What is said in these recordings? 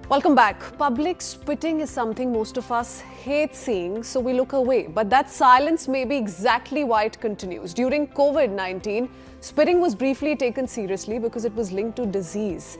Welcome back. Public spitting is something most of us hate seeing, so we look away. But that silence may be exactly why it continues. During COVID-19, spitting was briefly taken seriously because it was linked to disease.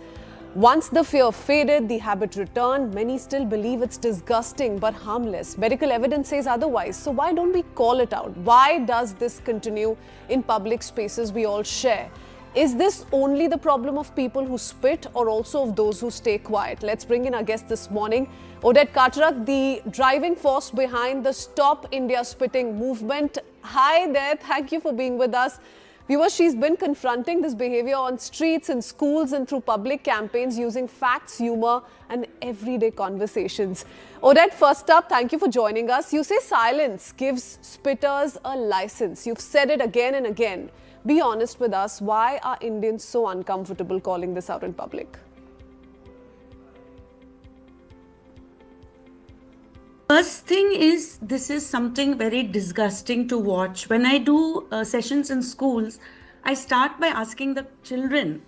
Once the fear faded, the habit returned. Many still believe it's disgusting but harmless. Medical evidence says otherwise. So why don't we call it out? Why does this continue in public spaces we all share? Is this only the problem of people who spit or also of those who stay quiet? Let's bring in our guest this morning, Odette Carteret, the driving force behind the Stop India Spitting movement. Hi there, thank you for being with us. Viewers, she's been confronting this behavior on streets, in schools and through public campaigns using facts, humor and everyday conversations. Odette, first up, thank you for joining us. You say silence gives spitters a license. You've said it again and again. Be honest with us, why are Indians so uncomfortable calling this out in public? First thing is, this is something very disgusting to watch. When I do sessions in schools, I start by asking the children,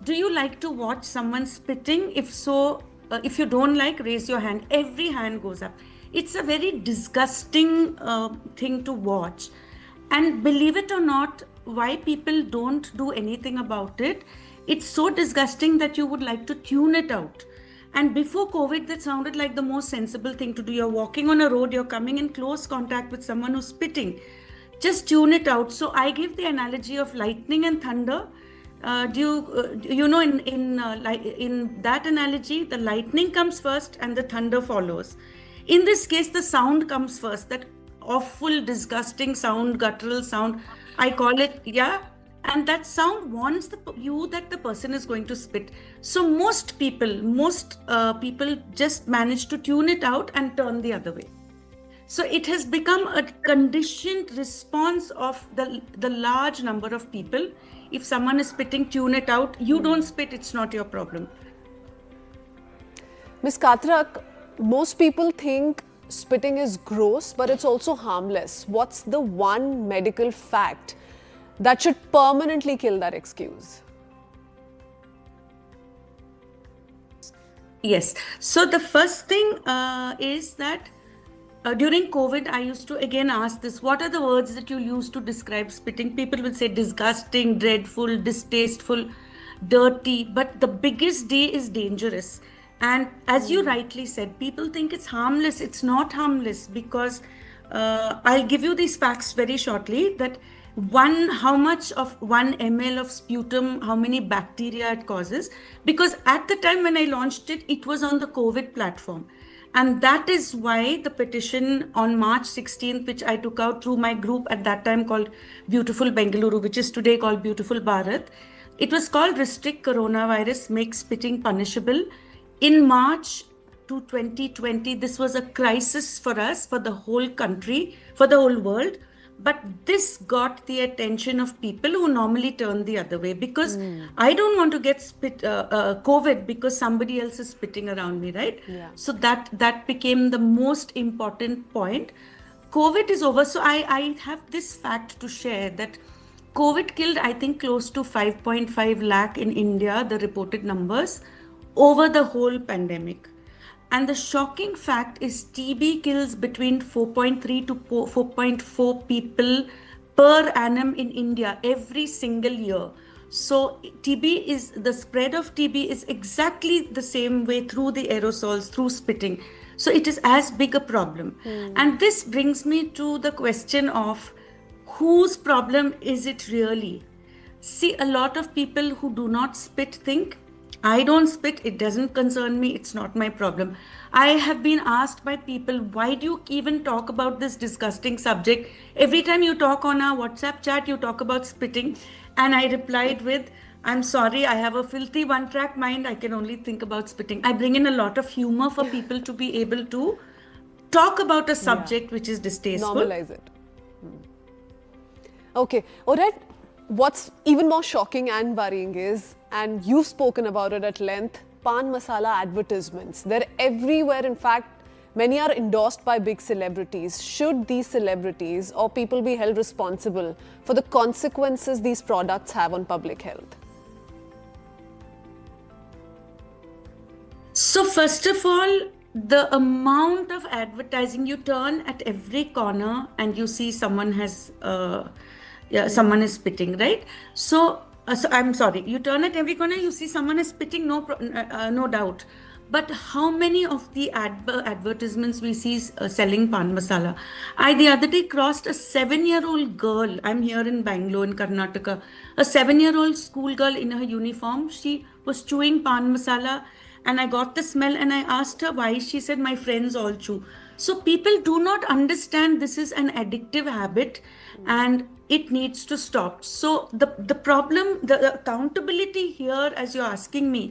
do you like to watch someone spitting? If so, if you don't like, raise your hand. Every hand goes up. It's a very disgusting thing to watch. And believe it or not, why people don't do anything about it, it's so disgusting that you would like to tune it out. And before COVID, that sounded like the most sensible thing to do. You're walking on a road, you're coming in close contact with someone who's spitting. Just tune it out. So I give the analogy of lightning and thunder. In that analogy, the lightning comes first and the thunder follows. In this case, the sound comes first. That awful, disgusting sound, guttural sound, I call it, yeah. And that sound warns you that the person is going to spit. So most people just manage to tune it out and turn the other way. So it has become a conditioned response of the large number of people. If someone is spitting, tune it out. You don't spit, it's not your problem. Ms. Carteret, most people think spitting is gross, but it's also harmless. What's the one medical fact that should permanently kill that excuse? Yes. So the first thing is that during COVID, I used to again ask this, what are the words that you use to describe spitting? People will say disgusting, dreadful, distasteful, dirty, but the biggest D is dangerous. And as you rightly said, people think it's harmless. It's not harmless because I'll give you these facts very shortly, that how much of 1 ml of sputum, how many bacteria it causes. Because at the time when I launched it, it was on the COVID platform. And that is why the petition on March 16th, which I took out through my group at that time called Beautiful Bengaluru, which is today called Beautiful Bharat. It was called Restrict Coronavirus, Make Spitting Punishable. In March 2020, this was a crisis for us, for the whole country, for the whole world. But this got the attention of people who normally turn the other way, because I don't want to get COVID because somebody else is spitting around me, right? Yeah. So that became the most important point. COVID is over. So I have this fact to share that COVID killed, I think, close to 5.5 lakh in India, the reported numbers, over the whole pandemic. And the shocking fact is TB kills between 4.3 to 4.4 people per annum in India every single year. So the spread of TB is exactly the same way through the aerosols, through spitting. So it is as big a problem. And this brings me to the question of whose problem is it really? See, a lot of people who do not spit think, I don't spit, it doesn't concern me, it's not my problem. I have been asked by people, why do you even talk about this disgusting subject? Every time you talk on our WhatsApp chat, you talk about spitting. And I replied with, I'm sorry, I have a filthy one-track mind, I can only think about spitting. I bring in a lot of humor for people to be able to talk about a subject which is distasteful. Normalize it. Okay, Odette, what's even more shocking and worrying is, and you've spoken about it at length, pan masala advertisements. They're everywhere. In fact, many are endorsed by big celebrities. Should these celebrities or people be held responsible for the consequences these products have on public health? So, first of all, the amount of advertising, you turn at every corner and you see someone has, yeah, someone is spitting, right? So I'm sorry, you turn at every corner, you see someone is spitting, no doubt. But how many of the advertisements we see selling pan masala? I the other day crossed a 7-year-old girl. I'm here in Bangalore, in Karnataka. A 7-year-old schoolgirl in her uniform. She was chewing pan masala, and I got the smell. And I asked her why. She said, "My friends all chew." So people do not understand this is an addictive habit, and it needs to stop. So the problem, the accountability here, as you're asking me,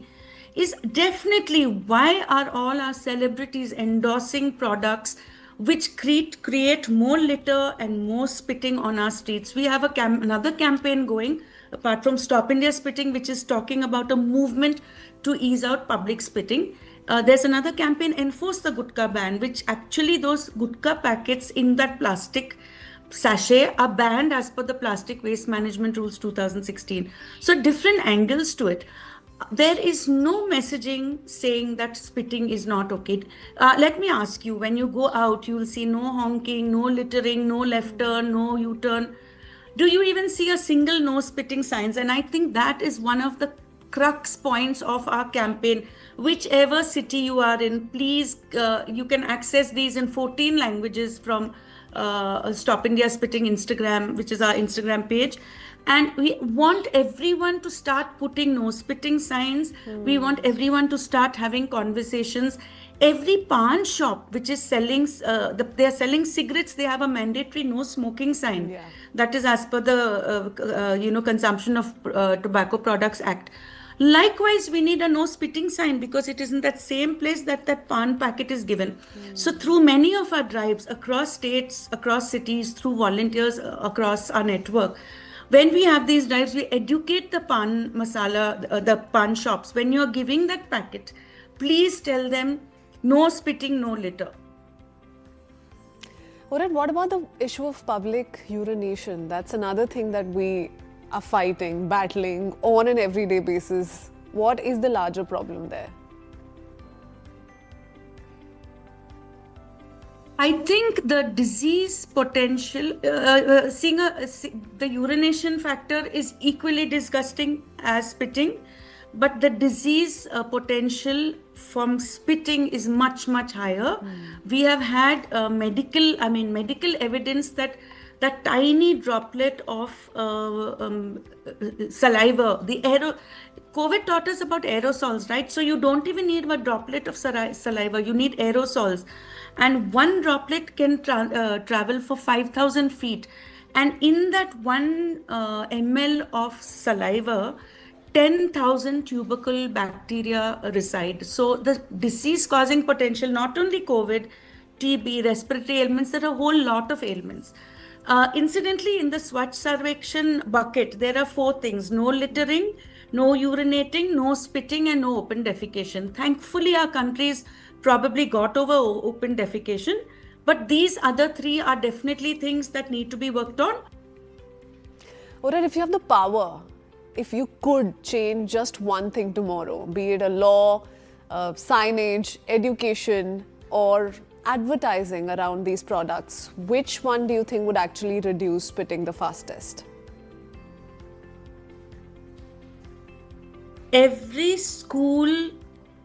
is definitely why are all our celebrities endorsing products which create more litter and more spitting on our streets. We have another campaign going apart from Stop India Spitting, which is talking about a movement to ease out public spitting. There's another campaign, Enforce the Gutka Ban, which actually those gutka packets in that plastic sachet are banned as per the Plastic Waste Management Rules 2016. So different angles to it. There is no messaging saying that spitting is not okay. Let me ask you, when you go out, you will see no honking, no littering, no left turn, no U-turn. Do you even see a single no spitting signs? And I think that is one of the crux points of our campaign. Whichever city you are in, please, you can access these in 14 languages from Stop India Spitting Instagram, which is our Instagram page. And we want everyone to start putting no spitting signs. We want everyone to start having conversations. Every pan shop which is selling, they're selling cigarettes, they have a mandatory no smoking sign. Yeah. That is as per the Consumption of Tobacco Products Act. Likewise, we need a no spitting sign because it is in that same place that that pan packet is given. So through many of our drives across states, across cities, through volunteers across our network, when we have these drives, we educate the pan masala, the pan shops. When you're giving that packet, please tell them no spitting, no litter. Alright, what about the issue of public urination? That's another thing that we are fighting, battling on an everyday basis. What is the larger problem there? I think the disease potential, the urination factor is equally disgusting as spitting, but the disease potential from spitting is much, much higher. We have had medical evidence that that tiny droplet of saliva, COVID taught us about aerosols, right? So you don't even need a droplet of saliva, you need aerosols. And one droplet can travel for 5,000 feet. And in that 1 ml of saliva, 10,000 tubercle bacteria reside. So the disease causing potential, not only COVID, TB, respiratory ailments, there are a whole lot of ailments. Incidentally, in the Swachh Sarvekshan bucket, there are 4 things: no littering, no urinating, no spitting, and no open defecation. Thankfully, our country's probably got over open defecation, but these other 3 are definitely things that need to be worked on. Alright, if you have the power, if you could change just one thing tomorrow, be it a law, signage, education, or advertising around these products, which one do you think would actually reduce spitting the fastest? Every school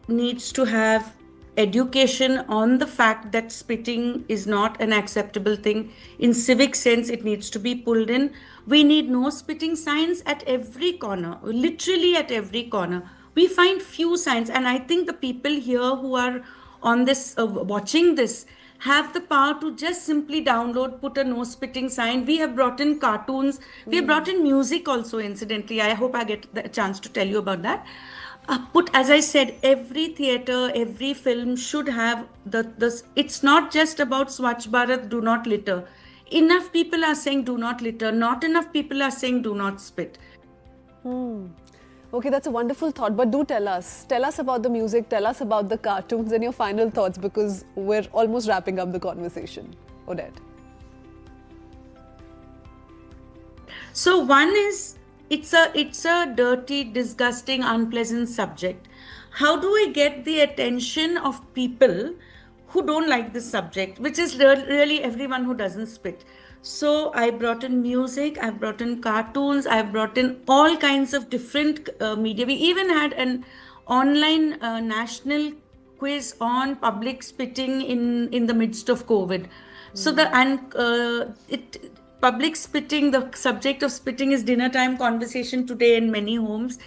needs to have education on the fact that spitting is not an acceptable thing. In civic sense, it needs to be pulled in. We need no spitting signs at every corner, literally at every corner. We find few signs, and I think the people here who are on this, watching this, have the power to just simply download, put a no spitting sign. We have brought in cartoons, we have brought in music also, incidentally. I hope I get the chance to tell you about that. As I said, every theater, every film should have this. It's not just about Swachh Bharat, do not litter. Enough people are saying do not litter, not enough people are saying do not spit. Okay, that's a wonderful thought, but do tell us about the music, tell us about the cartoons and your final thoughts, because we're almost wrapping up the conversation. Odette. So one is, it's a dirty, disgusting, unpleasant subject. how do we get the attention of people who don't like this subject, which is really everyone who doesn't spit. So I brought in music, I've brought in cartoons, I've brought in all kinds of different media. We even had an online national quiz on public spitting in the midst of COVID. So public spitting, the subject of spitting is dinner time conversation today in many homes.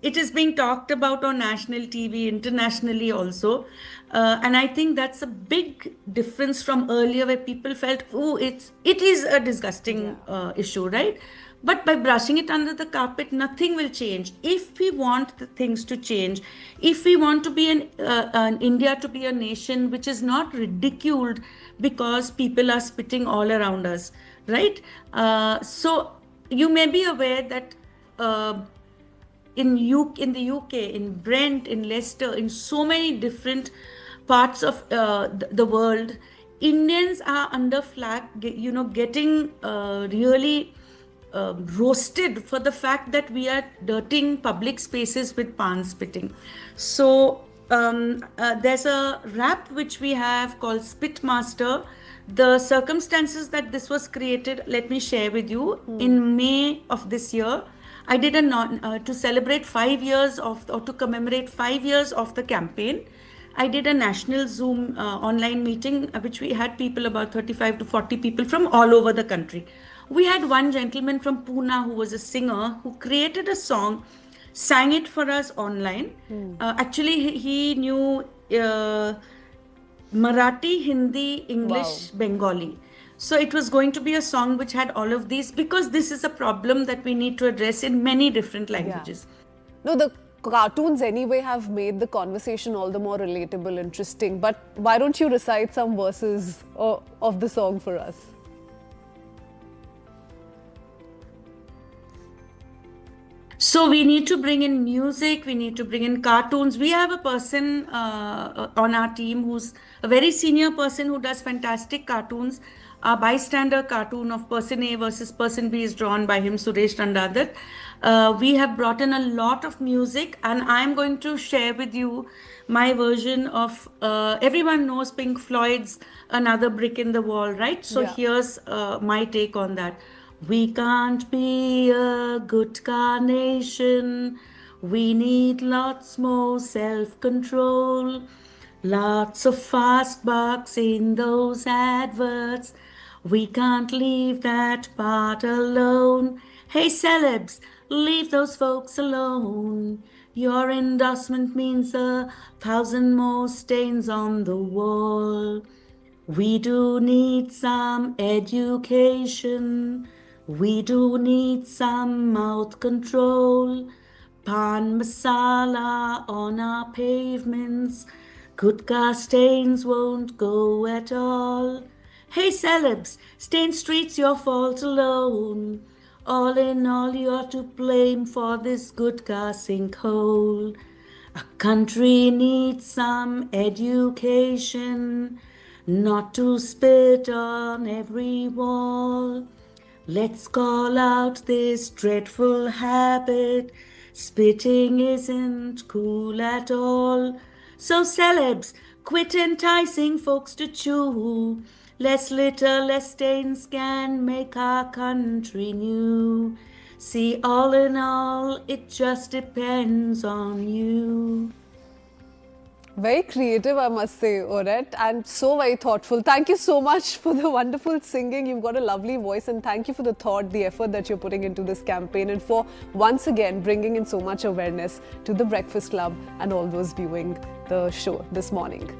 It is being talked about on national TV, internationally also. And I think that's a big difference from earlier where people felt, oh, it is a disgusting issue, right? But by brushing it under the carpet, nothing will change. If we want the things to change, if we want to be an India to be a nation which is not ridiculed because people are spitting all around us, right? So you may be aware that in the UK, in Brent, in Leicester, in so many different parts of the world, Indians are under flak, getting really roasted for the fact that we are dirtying public spaces with pan spitting. So there's a rap which we have called Spitmaster. The circumstances that this was created, let me share with you. In May of this year, I did to celebrate 5 years or to commemorate 5 years of the campaign. I did a national Zoom online meeting, which we had people, about 35 to 40 people from all over the country. We had one gentleman from Pune who was a singer who created a song, sang it for us online. Actually, he knew Marathi, Hindi, English, Bengali. So it was going to be a song which had all of these, because this is a problem that we need to address in many different languages. No, the cartoons anyway have made the conversation all the more relatable, interesting. But why don't you recite some verses of the song for us? So we need to bring in music, we need to bring in cartoons. We have a person on our team who's a very senior person who does fantastic cartoons. Our bystander cartoon of person A versus person B is drawn by him, Suresh Randadat. We have brought in a lot of music, and I'm going to share with you my version of, everyone knows Pink Floyd's Another Brick in the Wall, right? So here's my take on that. We can't be a good carnation. We need lots more self-control. Lots of fast bucks in those adverts. We can't leave that part alone. Hey celebs, leave those folks alone. Your endorsement means 1,000 more stains on the wall. We do need some education. We do need some mouth control. Pan masala on our pavements. Gutka stains won't go at all. Hey celebs, stain streets your fault alone. All in all, you're to blame for this Gutka sinkhole. A country needs some education, not to spit on every wall. Let's call out this dreadful habit. Spitting isn't cool at all. So celebs, quit enticing folks to chew. Less litter, less stains can make our country new. See, all in all, it just depends on you. Very creative, I must say, Orette, and so very thoughtful. Thank you so much for the wonderful singing. You've got a lovely voice, and thank you for the thought, the effort that you're putting into this campaign, and for once again bringing in so much awareness to the Breakfast Club and all those viewing the show this morning.